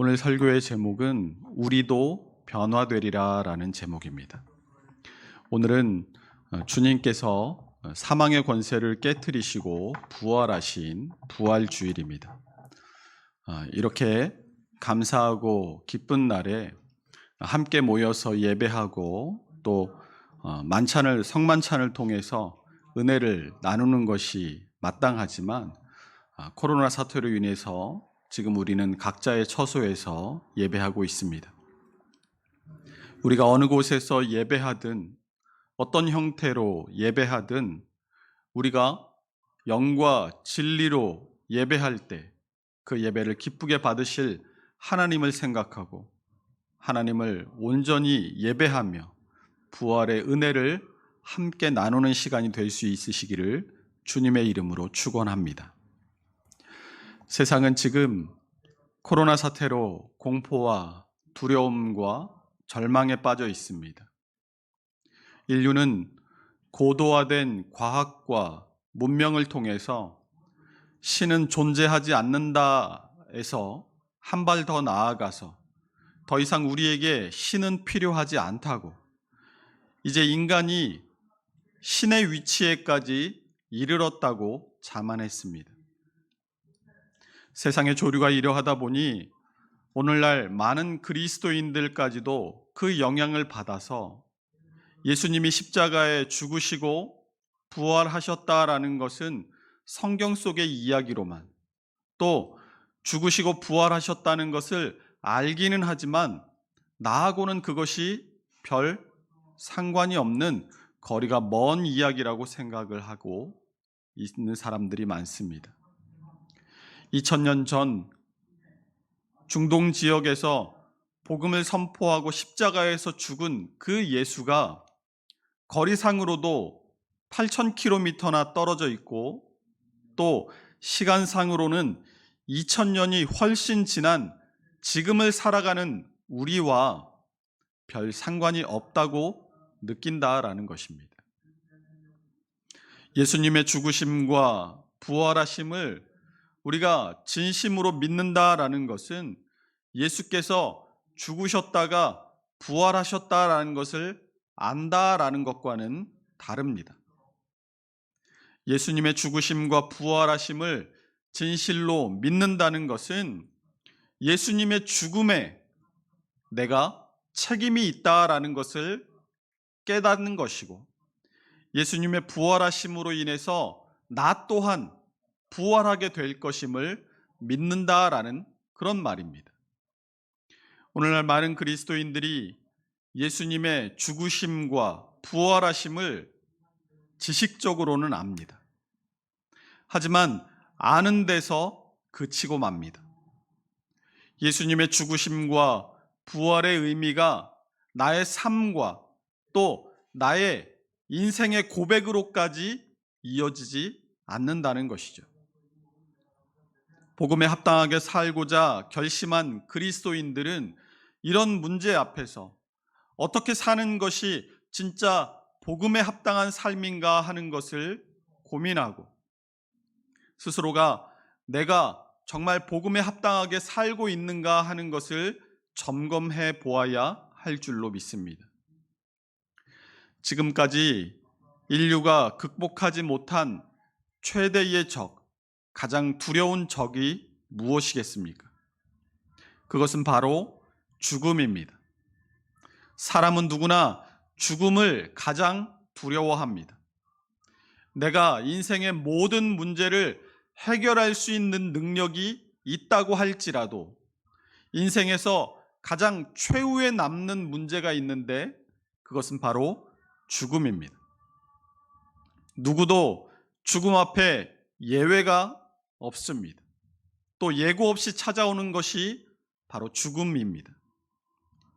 오늘 설교의 제목은 우리도 변화되리라라는 제목입니다. 오늘은 주님께서 사망의 권세를 깨트리시고 부활하신 부활주일입니다. 이렇게 감사하고 기쁜 날에 함께 모여서 예배하고 또 성만찬을 통해서 은혜를 나누는 것이 마땅하지만 코로나 사태로 인해서 지금 우리는 각자의 처소에서 예배하고 있습니다. 우리가 어느 곳에서 예배하든 어떤 형태로 예배하든 우리가 영과 진리로 예배할 때 그 예배를 기쁘게 받으실 하나님을 생각하고 하나님을 온전히 예배하며 부활의 은혜를 함께 나누는 시간이 될 수 있으시기를 주님의 이름으로 축원합니다. 세상은 지금 코로나 사태로 공포와 두려움과 절망에 빠져 있습니다. 인류는 고도화된 과학과 문명을 통해서 신은 존재하지 않는다에서 한 발 더 나아가서 더 이상 우리에게 신은 필요하지 않다고, 이제 인간이 신의 위치에까지 이르렀다고 자만했습니다. 세상의 조류가 이러하다 보니 오늘날 많은 그리스도인들까지도 그 영향을 받아서 예수님이 십자가에 죽으시고 부활하셨다라는 것은 성경 속의 이야기로만, 또 죽으시고 부활하셨다는 것을 알기는 하지만 나하고는 그것이 별 상관이 없는 거리가 먼 이야기라고 생각을 하고 있는 사람들이 많습니다. 2000년 전 중동 지역에서 복음을 선포하고 십자가에서 죽은 그 예수가 거리상으로도 8,000km나 떨어져 있고 또 시간상으로는 2000년이 훨씬 지난 지금을 살아가는 우리와 별 상관이 없다고 느낀다라는 것입니다. 예수님의 죽으심과 부활하심을 우리가 진심으로 믿는다라는 것은 예수께서 죽으셨다가 부활하셨다라는 것을 안다라는 것과는 다릅니다. 예수님의 죽으심과 부활하심을 진실로 믿는다는 것은 예수님의 죽음에 내가 책임이 있다라는 것을 깨닫는 것이고, 예수님의 부활하심으로 인해서 나 또한 부활하게 될 것임을 믿는다라는 그런 말입니다. 오늘날 많은 그리스도인들이 예수님의 죽으심과 부활하심을 지식적으로는 압니다. 하지만 아는 데서 그치고 맙니다. 예수님의 죽으심과 부활의 의미가 나의 삶과 또 나의 인생의 고백으로까지 이어지지 않는다는 것이죠. 복음에 합당하게 살고자 결심한 그리스도인들은 이런 문제 앞에서 어떻게 사는 것이 진짜 복음에 합당한 삶인가 하는 것을 고민하고 스스로가 내가 정말 복음에 합당하게 살고 있는가 하는 것을 점검해 보아야 할 줄로 믿습니다. 지금까지 인류가 극복하지 못한 최대의 적, 가장 두려운 적이 무엇이겠습니까? 그것은 바로 죽음입니다. 사람은 누구나 죽음을 가장 두려워합니다. 내가 인생의 모든 문제를 해결할 수 있는 능력이 있다고 할지라도 인생에서 가장 최후에 남는 문제가 있는데 그것은 바로 죽음입니다. 누구도 죽음 앞에 예외가 없습니다. 또 예고 없이 찾아오는 것이 바로 죽음입니다.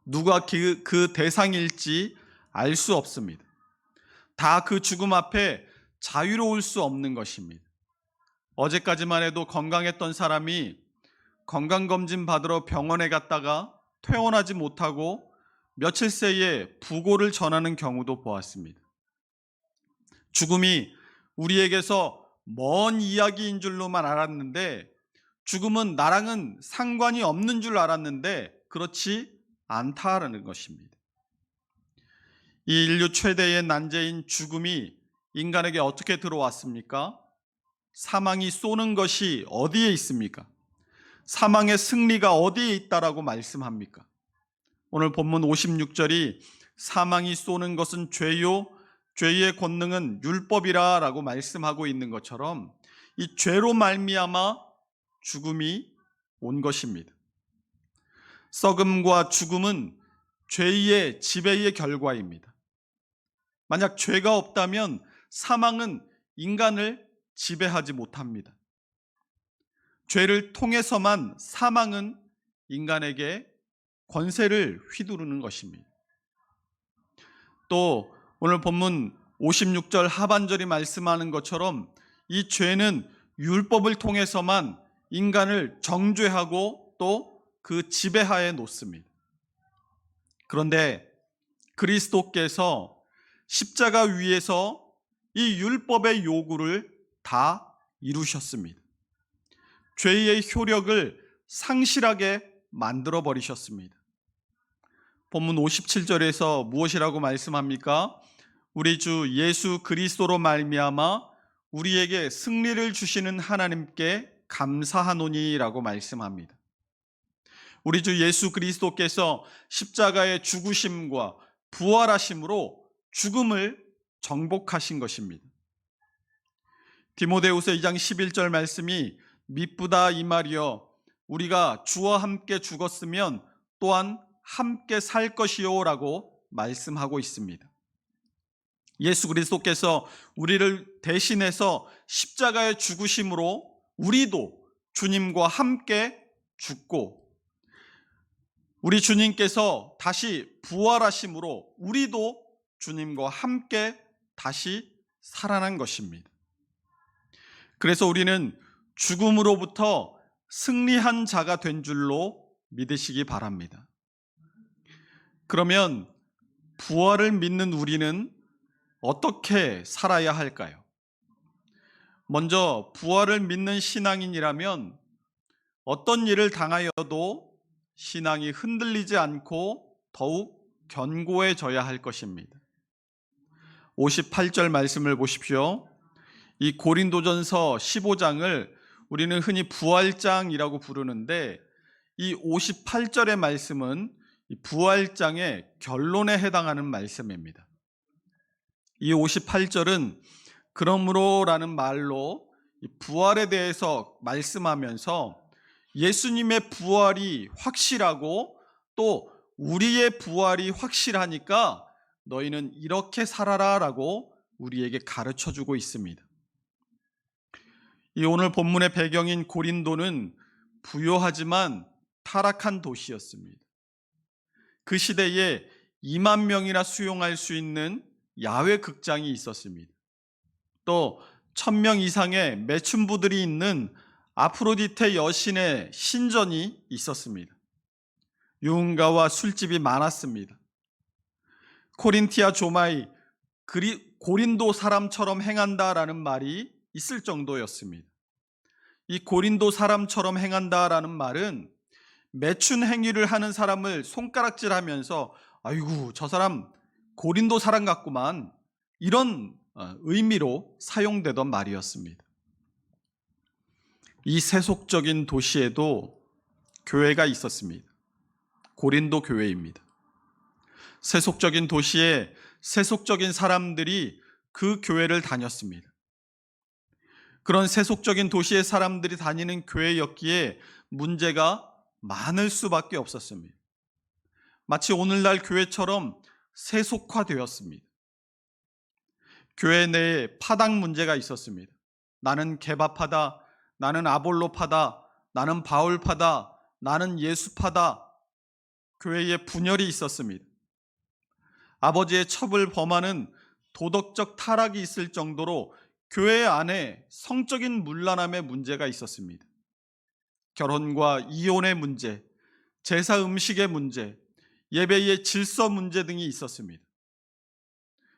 누가 그 대상일지 알 수 없습니다. 다 그 죽음 앞에 자유로울 수 없는 것입니다. 어제까지만 해도 건강했던 사람이 건강검진 받으러 병원에 갔다가 퇴원하지 못하고 며칠 새에 부고를 전하는 경우도 보았습니다. 죽음이 우리에게서 먼 이야기인 줄로만 알았는데 죽음은 나랑은 상관이 없는 줄 알았는데 그렇지 않다라는 것입니다. 이 인류 최대의 난제인 죽음이 인간에게 어떻게 들어왔습니까? 사망이 쏘는 것이 어디에 있습니까? 사망의 승리가 어디에 있다라고 말씀합니까? 오늘 본문 56절이 사망이 쏘는 것은 죄요, 죄의 권능은 율법이라라고 말씀하고 있는 것처럼 이 죄로 말미암아 죽음이 온 것입니다. 썩음과 죽음은 죄의 지배의 결과입니다. 만약 죄가 없다면 사망은 인간을 지배하지 못합니다. 죄를 통해서만 사망은 인간에게 권세를 휘두르는 것입니다. 또 오늘 본문 56절 하반절이 말씀하는 것처럼 이 죄는 율법을 통해서만 인간을 정죄하고 또 그 지배하에 놓습니다. 그런데 그리스도께서 십자가 위에서 이 율법의 요구를 다 이루셨습니다. 죄의 효력을 상실하게 만들어 버리셨습니다. 본문 57절에서 무엇이라고 말씀합니까? 우리 주 예수 그리스도로 말미암아 우리에게 승리를 주시는 하나님께 감사하노니라고 말씀합니다. 우리 주 예수 그리스도께서 십자가의 죽으심과 부활하심으로 죽음을 정복하신 것입니다. 디모데후서 2장 11절 말씀이 미쁘다 이 말이여 우리가 주와 함께 죽었으면 또한 함께 살 것이요 라고 말씀하고 있습니다. 예수 그리스도께서 우리를 대신해서 십자가의 죽으심으로 우리도 주님과 함께 죽고 우리 주님께서 다시 부활하심으로 우리도 주님과 함께 다시 살아난 것입니다. 그래서 우리는 죽음으로부터 승리한 자가 된 줄로 믿으시기 바랍니다. 그러면 부활을 믿는 우리는 어떻게 살아야 할까요? 먼저 부활을 믿는 신앙인이라면 어떤 일을 당하여도 신앙이 흔들리지 않고 더욱 견고해져야 할 것입니다. 58절 말씀을 보십시오. 이 고린도전서 15장을 우리는 흔히 부활장이라고 부르는데 이 58절의 말씀은 부활장의 결론에 해당하는 말씀입니다. 이 58절은 그러므로라는 말로 부활에 대해서 말씀하면서 예수님의 부활이 확실하고 또 우리의 부활이 확실하니까 너희는 이렇게 살아라 라고 우리에게 가르쳐주고 있습니다. 이 오늘 본문의 배경인 고린도는 부요하지만 타락한 도시였습니다. 그 시대에 2만 명이나 수용할 수 있는 야외 극장이 있었습니다. 또 1000명 이상의 매춘부들이 있는 아프로디테 여신의 신전이 있었습니다. 유흥가와 술집이 많았습니다. 코린티아 조마이 고린도 사람처럼 행한다라는 말이 있을 정도였습니다. 이 고린도 사람처럼 행한다라는 말은 매춘 행위를 하는 사람을 손가락질하면서 아이고 저 사람 고린도 사람 같구만 이런 의미로 사용되던 말이었습니다. 이 세속적인 도시에도 교회가 있었습니다. 고린도 교회입니다. 세속적인 도시에 세속적인 사람들이 그 교회를 다녔습니다. 그런 세속적인 도시의 사람들이 다니는 교회였기에 문제가 많을 수밖에 없었습니다. 마치 오늘날 교회처럼 세속화되었습니다. 교회 내에 파당 문제가 있었습니다. 나는 개바파다, 나는 아볼로파다, 나는 바울파다, 나는 예수파다. 교회에 분열이 있었습니다. 아버지의 첩을 범하는 도덕적 타락이 있을 정도로 교회 안에 성적인 문란함의 문제가 있었습니다. 결혼과 이혼의 문제, 제사 음식의 문제, 예배의 질서 문제 등이 있었습니다.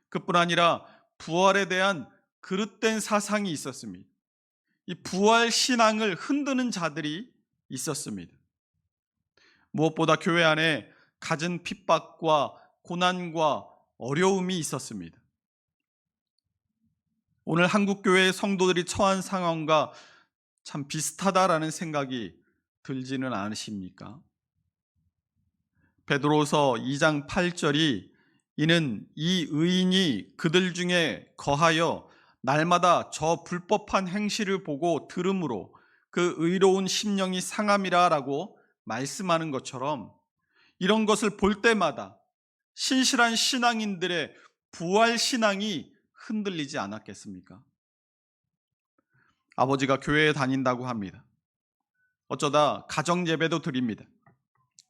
그뿐 아니라 부활에 대한 그릇된 사상이 있었습니다. 이 부활 신앙을 흔드는 자들이 있었습니다. 무엇보다 교회 안에 갖은 핍박과 고난과 어려움이 있었습니다. 오늘 한국교회의 성도들이 처한 상황과 참 비슷하다라는 생각이 들지는 않으십니까? 베드로서 2장 8절이 이는 이 의인이 그들 중에 거하여 날마다 저 불법한 행실을 보고 들음으로 그 의로운 심령이 상함이라 라고 말씀하는 것처럼 이런 것을 볼 때마다 신실한 신앙인들의 부활 신앙이 흔들리지 않았겠습니까? 아버지가 교회에 다닌다고 합니다. 어쩌다 가정 예배도 드립니다.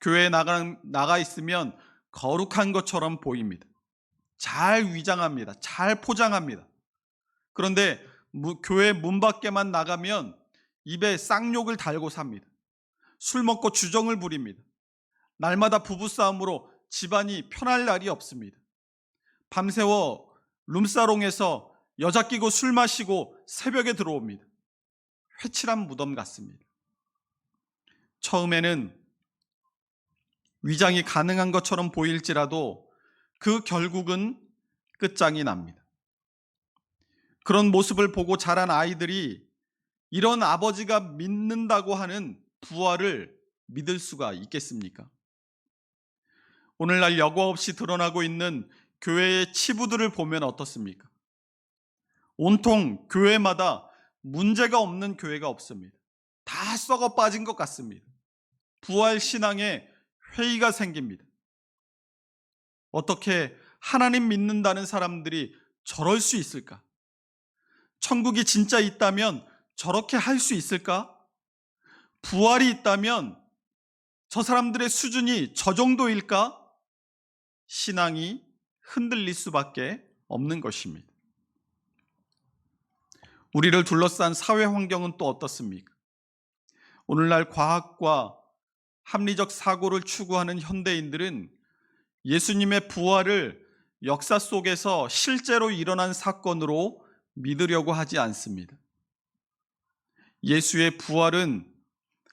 교회에 나가 있으면 거룩한 것처럼 보입니다. 잘 위장합니다. 잘 포장합니다. 그런데 교회 문 밖에만 나가면 입에 쌍욕을 달고 삽니다. 술 먹고 주정을 부립니다. 날마다 부부싸움으로 집안이 편할 날이 없습니다. 밤새워 룸사롱에서 여자 끼고 술 마시고 새벽에 들어옵니다. 회칠한 무덤 같습니다. 처음에는 위장이 가능한 것처럼 보일지라도 그 결국은 끝장이 납니다. 그런 모습을 보고 자란 아이들이 이런 아버지가 믿는다고 하는 부활을 믿을 수가 있겠습니까? 오늘날 여과 없이 드러나고 있는 교회의 치부들을 보면 어떻습니까? 온통 교회마다 문제가 없는 교회가 없습니다. 다 썩어 빠진 것 같습니다. 부활 신앙에 회의가 생깁니다. 어떻게 하나님 믿는다는 사람들이 저럴 수 있을까? 천국이 진짜 있다면 저렇게 할 수 있을까? 부활이 있다면 저 사람들의 수준이 저 정도일까? 신앙이 흔들릴 수밖에 없는 것입니다. 우리를 둘러싼 사회 환경은 또 어떻습니까? 오늘날 과학과 합리적 사고를 추구하는 현대인들은 예수님의 부활을 역사 속에서 실제로 일어난 사건으로 믿으려고 하지 않습니다. 예수의 부활은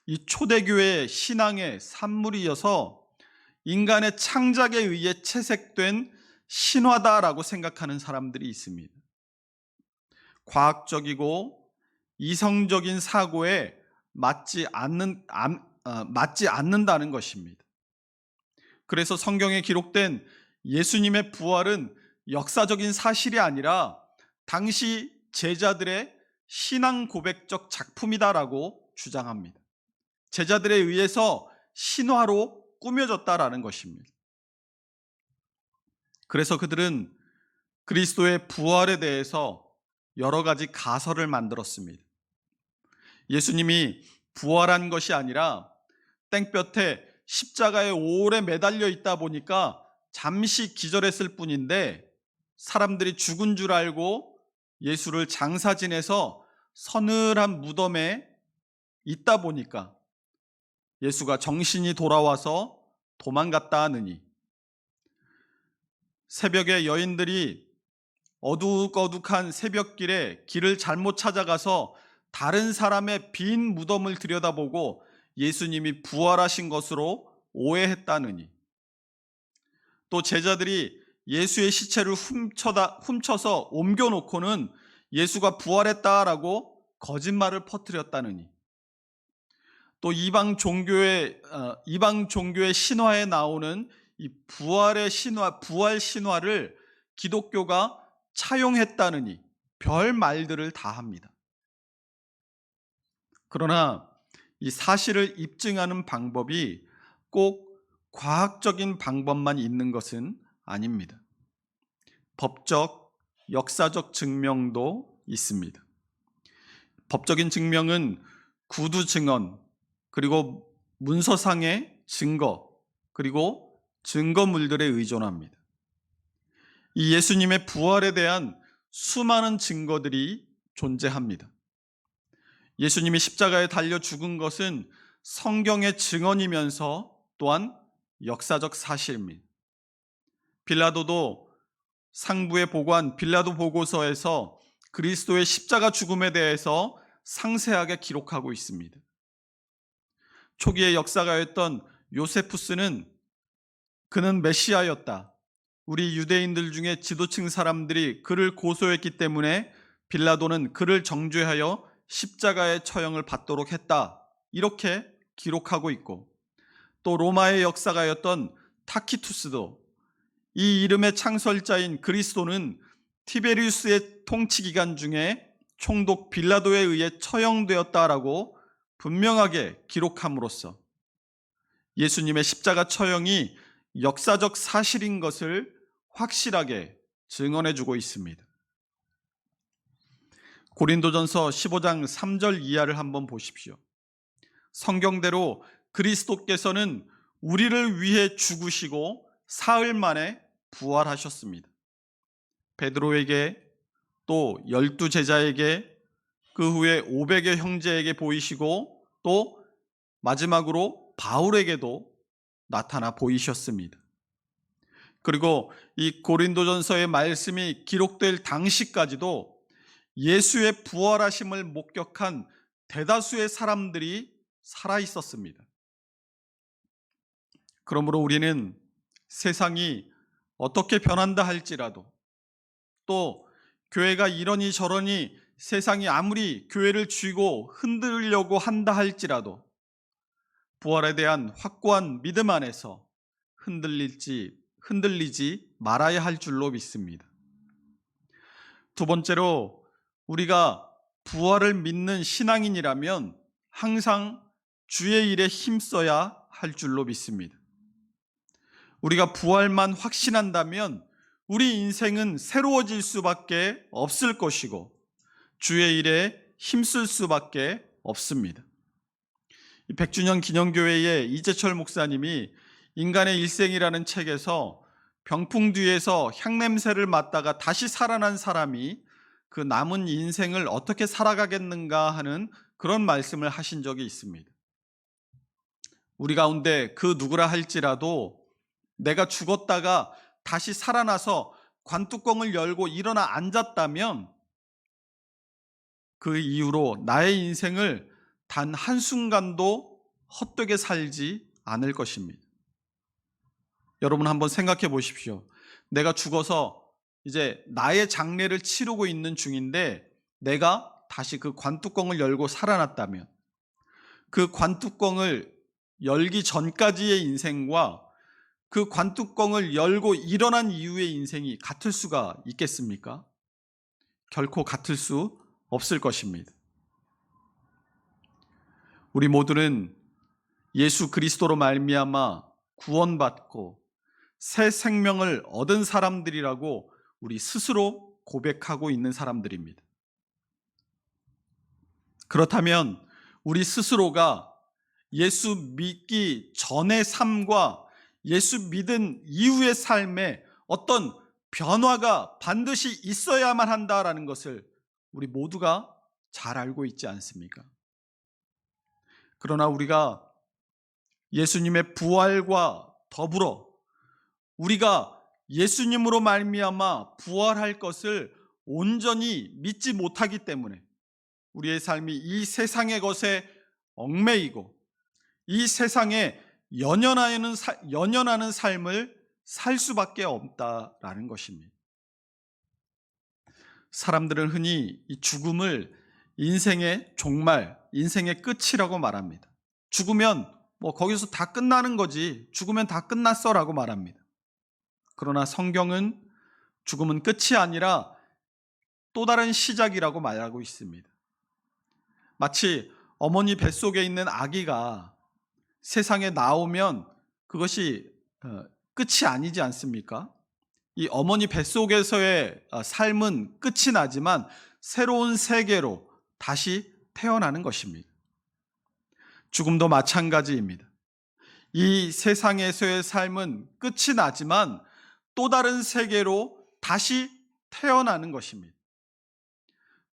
이 초대교회의 신앙의 산물이어서 인간의 창작에 의해 채색된 신화다라고 생각하는 사람들이 있습니다. 과학적이고 이성적인 사고에 맞지 않는다는 것입니다. 그래서 성경에 기록된 예수님의 부활은 역사적인 사실이 아니라 당시 제자들의 신앙 고백적 작품이다라고 주장합니다. 제자들에 의해서 신화로 꾸며졌다라는 것입니다. 그래서 그들은 그리스도의 부활에 대해서 여러 가지 가설을 만들었습니다. 예수님이 부활한 것이 아니라 땡볕에 십자가에 오래 매달려 있다 보니까 잠시 기절했을 뿐인데 사람들이 죽은 줄 알고 예수를 장사 지내서 서늘한 무덤에 있다 보니까 예수가 정신이 돌아와서 도망갔다 하느니, 새벽에 여인들이 어둑어둑한 새벽길에 길을 잘못 찾아가서 다른 사람의 빈 무덤을 들여다보고 예수님이 부활하신 것으로 오해했다느니, 또 제자들이 예수의 시체를 훔쳐서 옮겨놓고는 예수가 부활했다라고 거짓말을 퍼뜨렸다느니, 또 이방 종교의 신화에 나오는 이 부활 신화를 기독교가 차용했다느니 별 말들을 다 합니다. 그러나 이 사실을 입증하는 방법이 꼭 과학적인 방법만 있는 것은 아닙니다. 법적, 역사적 증명도 있습니다. 법적인 증명은 구두 증언, 그리고 문서상의 증거, 그리고 증거물들에 의존합니다. 이 예수님의 부활에 대한 수많은 증거들이 존재합니다. 예수님이 십자가에 달려 죽은 것은 성경의 증언이면서 또한 역사적 사실입니다. 빌라도도 상부에 보고한 빌라도 보고서에서 그리스도의 십자가 죽음에 대해서 상세하게 기록하고 있습니다. 초기의 역사가였던 요세푸스는 그는 메시아였다. 우리 유대인들 중에 지도층 사람들이 그를 고소했기 때문에 빌라도는 그를 정죄하여 십자가의 처형을 받도록 했다. 이렇게 기록하고 있고, 또 로마의 역사가였던 타키투스도 이 이름의 창설자인 그리스도는 티베리우스의 통치 기간 중에 총독 빌라도에 의해 처형되었다라고 분명하게 기록함으로써 예수님의 십자가 처형이 역사적 사실인 것을 확실하게 증언해주고 있습니다. 고린도전서 15장 3절 이하를 한번 보십시오. 성경대로 그리스도께서는 우리를 위해 죽으시고 사흘 만에 부활하셨습니다. 베드로에게, 또 12제자에게, 그 후에 500의 형제에게 보이시고, 또 마지막으로 바울에게도 나타나 보이셨습니다. 그리고 이 고린도전서의 말씀이 기록될 당시까지도 예수의 부활하심을 목격한 대다수의 사람들이 살아 있었습니다. 그러므로 우리는 세상이 어떻게 변한다 할지라도, 또 교회가 이러니 저러니 세상이 아무리 교회를 쥐고 흔들려고 한다 할지라도 부활에 대한 확고한 믿음 안에서 흔들리지 말아야 할 줄로 믿습니다. 두 번째로, 우리가 부활을 믿는 신앙인이라면 항상 주의 일에 힘써야 할 줄로 믿습니다. 우리가 부활만 확신한다면 우리 인생은 새로워질 수밖에 없을 것이고 주의 일에 힘쓸 수밖에 없습니다. 100주년 기념교회의 이재철 목사님이 인간의 일생이라는 책에서 병풍 뒤에서 향냄새를 맡다가 다시 살아난 사람이 그 남은 인생을 어떻게 살아가겠는가 하는 그런 말씀을 하신 적이 있습니다. 우리 가운데 그 누구라 할지라도 내가 죽었다가 다시 살아나서 관뚜껑을 열고 일어나 앉았다면 그 이후로 나의 인생을 단 한순간도 헛되게 살지 않을 것입니다. 여러분 한번 생각해 보십시오. 내가 죽어서 이제 나의 장례를 치르고 있는 중인데 내가 다시 그 관뚜껑을 열고 살아났다면 그 관뚜껑을 열기 전까지의 인생과 그 관뚜껑을 열고 일어난 이후의 인생이 같을 수가 있겠습니까? 결코 같을 수 없을 것입니다. 우리 모두는 예수 그리스도로 말미암아 구원받고 새 생명을 얻은 사람들이라고 우리 스스로 고백하고 있는 사람들입니다. 그렇다면 우리 스스로가 예수 믿기 전의 삶과 예수 믿은 이후의 삶에 어떤 변화가 반드시 있어야만 한다라는 것을 우리 모두가 잘 알고 있지 않습니까? 그러나 우리가 예수님의 부활과 더불어 우리가 예수님으로 말미암아 부활할 것을 온전히 믿지 못하기 때문에 우리의 삶이 이 세상의 것에 얽매이고 이 세상에 연연하는 삶을 살 수밖에 없다라는 것입니다. 사람들은 흔히 이 죽음을 인생의 종말, 인생의 끝이라고 말합니다. 죽으면 거기서 다 끝나는 거지, 죽으면 다 끝났어라고 말합니다. 그러나 성경은 죽음은 끝이 아니라 또 다른 시작이라고 말하고 있습니다. 마치 어머니 뱃속에 있는 아기가 세상에 나오면 그것이 끝이 아니지 않습니까? 이 어머니 뱃속에서의 삶은 끝이 나지만 새로운 세계로 다시 태어나는 것입니다. 죽음도 마찬가지입니다. 이 세상에서의 삶은 끝이 나지만 또 다른 세계로 다시 태어나는 것입니다.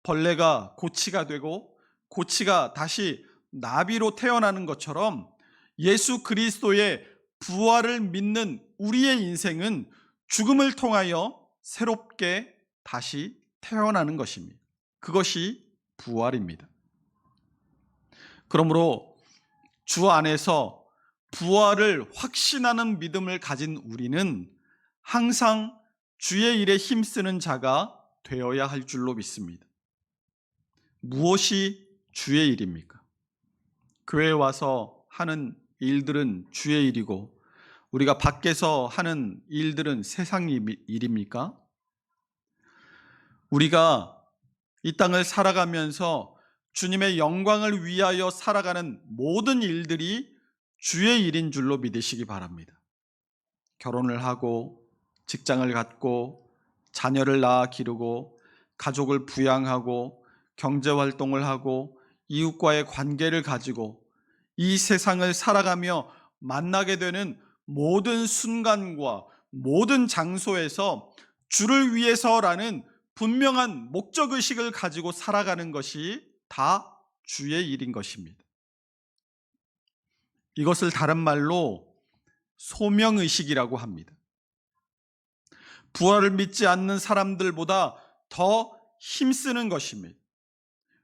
벌레가 고치가 되고 고치가 다시 나비로 태어나는 것처럼 예수 그리스도의 부활을 믿는 우리의 인생은 죽음을 통하여 새롭게 다시 태어나는 것입니다. 그것이 부활입니다. 그러므로 주 안에서 부활을 확신하는 믿음을 가진 우리는 항상 주의 일에 힘쓰는 자가 되어야 할 줄로 믿습니다. 무엇이 주의 일입니까? 교회에 와서 하는 일들은 주의 일이고 우리가 밖에서 하는 일들은 세상 일입니까? 우리가 이 땅을 살아가면서 주님의 영광을 위하여 살아가는 모든 일들이 주의 일인 줄로 믿으시기 바랍니다. 결혼을 하고 직장을 갖고 자녀를 낳아 기르고 가족을 부양하고 경제활동을 하고 이웃과의 관계를 가지고 이 세상을 살아가며 만나게 되는 모든 순간과 모든 장소에서 주를 위해서라는 분명한 목적의식을 가지고 살아가는 것이 다 주의 일인 것입니다. 이것을 다른 말로 소명의식이라고 합니다. 부활을 믿지 않는 사람들보다 더 힘쓰는 것입니다.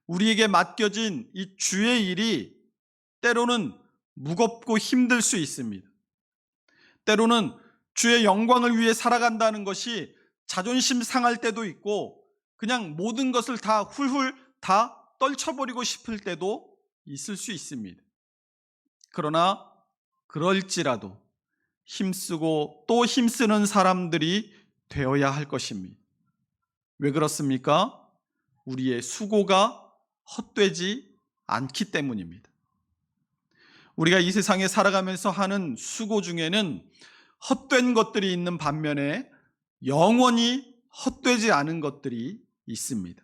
우리에게 맡겨진 이 주의 일이 때로는 무겁고 힘들 수 있습니다. 때로는 주의 영광을 위해 살아간다는 것이 자존심 상할 때도 있고 그냥 모든 것을 다 훌훌 다 떨쳐버리고 싶을 때도 있을 수 있습니다. 그러나 그럴지라도 힘쓰고 또 힘쓰는 사람들이 되어야 할 것입니다. 왜 그렇습니까? 우리의 수고가 헛되지 않기 때문입니다. 우리가 이 세상에 살아가면서 하는 수고 중에는 헛된 것들이 있는 반면에 영원히 헛되지 않은 것들이 있습니다.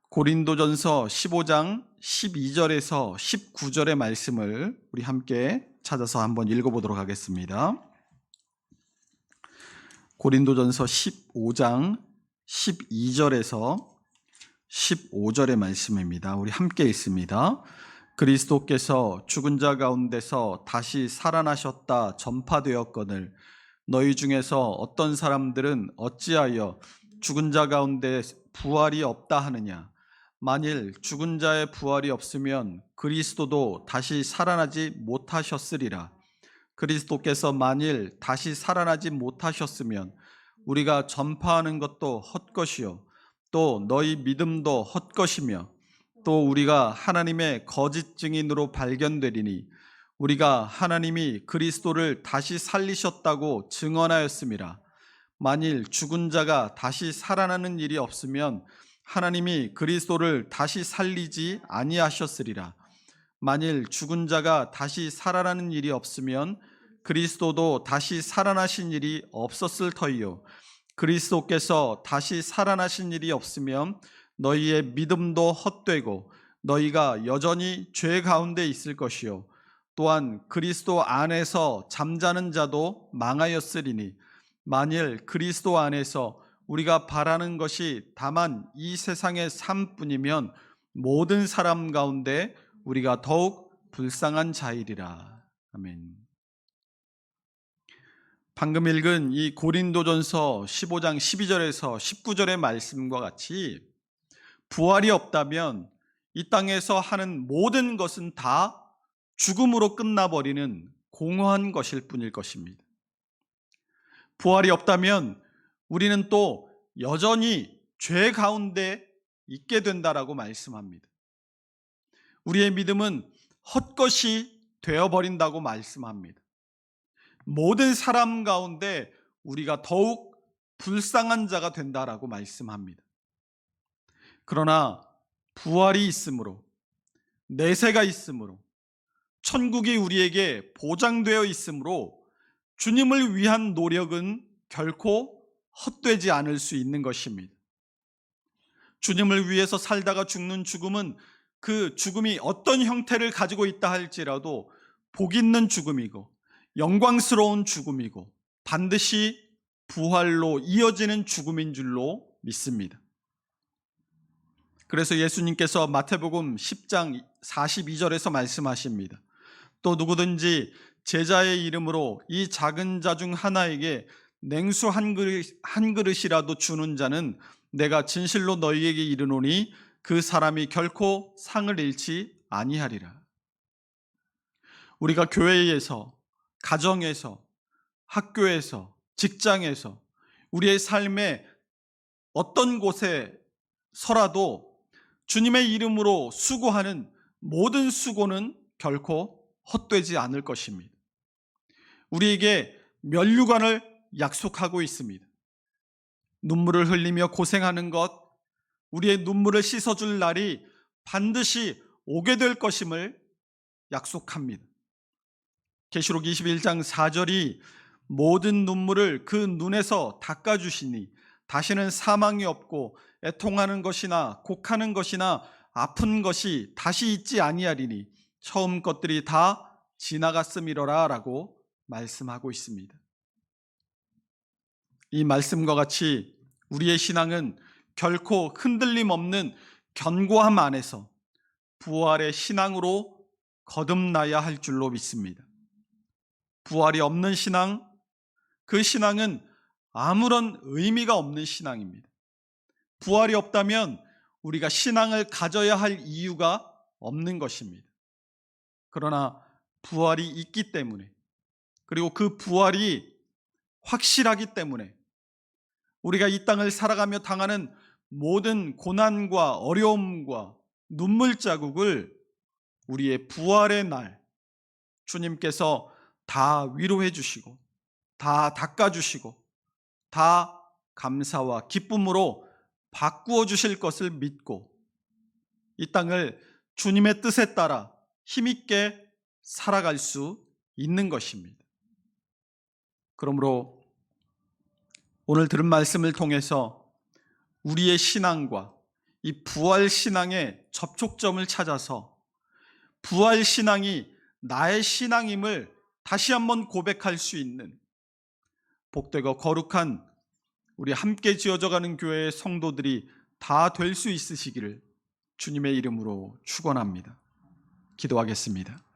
고린도전서 15장 12절에서 19절의 말씀을 우리 함께 찾아서 한번 읽어보도록 하겠습니다. 고린도전서 15장 12절에서 15절의 말씀입니다. 우리 함께 읽습니다. 그리스도께서 죽은 자 가운데서 다시 살아나셨다 전파되었거늘 너희 중에서 어떤 사람들은 어찌하여 죽은 자 가운데 부활이 없다 하느냐. 만일 죽은 자의 부활이 없으면 그리스도도 다시 살아나지 못하셨으리라. 그리스도께서 만일 다시 살아나지 못하셨으면 우리가 전파하는 것도 헛것이요 또 너희 믿음도 헛것이며 또 우리가 하나님의 거짓 증인으로 발견되리니 우리가 하나님이 그리스도를 다시 살리셨다고 증언하였음이라. 만일 죽은 자가 다시 살아나는 일이 없으면 하나님이 그리스도를 다시 살리지 아니하셨으리라. 만일 죽은 자가 다시 살아나는 일이 없으면 그리스도도 다시 살아나신 일이 없었을 터이요 그리스도께서 다시 살아나신 일이 없으면 너희의 믿음도 헛되고 너희가 여전히 죄 가운데 있을 것이요 또한 그리스도 안에서 잠자는 자도 망하였으리니 만일 그리스도 안에서 우리가 바라는 것이 다만 이 세상의 삶뿐이면 모든 사람 가운데 우리가 더욱 불쌍한 자이리라. 아멘. 방금 읽은 이 고린도전서 15장 12절에서 19절의 말씀과 같이 부활이 없다면 이 땅에서 하는 모든 것은 다 죽음으로 끝나버리는 공허한 것일 뿐일 것입니다. 부활이 없다면 우리는 또 여전히 죄 가운데 있게 된다라고 말씀합니다. 우리의 믿음은 헛것이 되어버린다고 말씀합니다. 모든 사람 가운데 우리가 더욱 불쌍한 자가 된다라고 말씀합니다. 그러나 부활이 있으므로 내세가 있으므로 천국이 우리에게 보장되어 있으므로 주님을 위한 노력은 결코 헛되지 않을 수 있는 것입니다. 주님을 위해서 살다가 죽는 죽음은 그 죽음이 어떤 형태를 가지고 있다 할지라도 복 있는 죽음이고 영광스러운 죽음이고 반드시 부활로 이어지는 죽음인 줄로 믿습니다. 그래서 예수님께서 마태복음 10장 42절에서 말씀하십니다. 또 누구든지 제자의 이름으로 이 작은 자 중 하나에게 냉수 한 그릇이라도 주는 자는 내가 진실로 너희에게 이르노니 그 사람이 결코 상을 잃지 아니하리라. 우리가 교회에서, 가정에서, 학교에서, 직장에서, 우리의 삶의 어떤 곳에서라도 주님의 이름으로 수고하는 모든 수고는 결코 헛되지 않을 것입니다. 우리에게 면류관을 약속하고 있습니다. 눈물을 흘리며 고생하는 것, 우리의 눈물을 씻어줄 날이 반드시 오게 될 것임을 약속합니다. 계시록 21장 4절이 모든 눈물을 그 눈에서 닦아주시니 다시는 사망이 없고 애통하는 것이나 곡하는 것이나 아픈 것이 다시 있지 아니하리니 처음 것들이 다 지나갔음이로라 라고 말씀하고 있습니다. 이 말씀과 같이 우리의 신앙은 결코 흔들림 없는 견고함 안에서 부활의 신앙으로 거듭나야 할 줄로 믿습니다. 부활이 없는 신앙, 그 신앙은 아무런 의미가 없는 신앙입니다. 부활이 없다면 우리가 신앙을 가져야 할 이유가 없는 것입니다. 그러나 부활이 있기 때문에, 그리고 그 부활이 확실하기 때문에 우리가 이 땅을 살아가며 당하는 모든 고난과 어려움과 눈물 자국을 우리의 부활의 날 주님께서 다 위로해 주시고 다 닦아 주시고 다 감사와 기쁨으로 바꾸어 주실 것을 믿고 이 땅을 주님의 뜻에 따라 힘있게 살아갈 수 있는 것입니다. 그러므로 오늘 들은 말씀을 통해서 우리의 신앙과 이 부활 신앙의 접촉점을 찾아서 부활 신앙이 나의 신앙임을 다시 한번 고백할 수 있는 복되고 거룩한 우리 함께 지어져가는 교회의 성도들이 다 될 수 있으시기를 주님의 이름으로 축원합니다. 기도하겠습니다.